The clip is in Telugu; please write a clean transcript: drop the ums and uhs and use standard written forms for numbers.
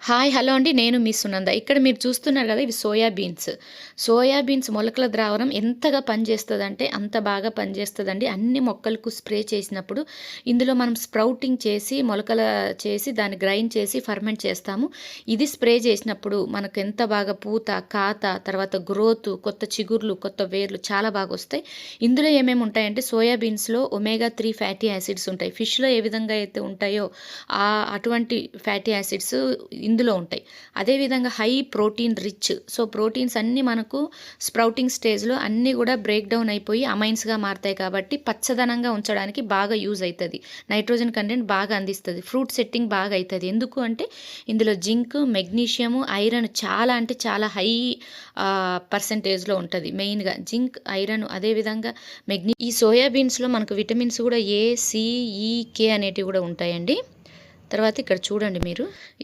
హాయ్! హలో అండి. నేను మీ సునంద. ఇక్కడ మీరు చూస్తున్నారు గదా! ఇవి సోయా బీన్స్. సోయా బీన్స్ మొలకల ద్రావణం ఎంతగా పనిచేస్తదంటే అంత బాగా పనిచేస్తదండి. అన్ని మొక్కలకు స్ప్రే చేసినప్పుడు ఇందులో మనం స్ప్రౌటింగ్ చేసి మొలకల చేసి దాన్ని గ్రైండ్ చేసి ఫర్మెంట్ చేస్తాము. ఇది స్ప్రే చేసినప్పుడు మనకెంత బాగా పూత, కాత, తర్వాత గ్రోత్, కొత్త చిగుర్లు, కొత్త వేర్లు చాలా బాగొస్తాయి. ఇందులో ఏమేమి ఉంటాయంటే సోయా బీన్స్‌లో ఒమేగా 3 ఫ్యాటీ యాసిడ్స్ ఉంటాయి. ఫిష్‌లో ఏ విధంగా అయితే ఉంటాయో అటువంటి ఫ్యాటీ యాసిడ్స్ ఇందులో ఉంటాయి. అదేవిధంగా high protein rich. So, proteins అన్నీ మనకు స్ప్రౌటింగ్ స్టేజ్‌లో అన్నీ గూడా బ్రేక్ డౌన్ అయిపోయి అమైన్స్‌గా మారతాయి కాబట్టి పచ్చదనంగా ఉంచడానికి బాగా యూజ్ అయితది. నైట్రోజన్ కంటెంట్ బాగా అందిస్తది. ఫ్రూట్ సెట్టింగ్ బాగా అయితది. ఎందుకు అంటే ఇందులో జింక్, మెగ్నీషియము, ఐరన్ చాలా అంటే చాలా హై పర్సెంటేజ్‌లో ఉంటది. మెయిన్‌గా జింక్, ఐరన్ అదేవిధంగా ఈ సోయా బీన్స్‌లో మనకు విటమిన్స్ గూడా ఏ, సి, ఈ, కే అనేటివి గూడా ఉంటాయండి. తర్వాత ఇక్కడ చూడండి మీరు.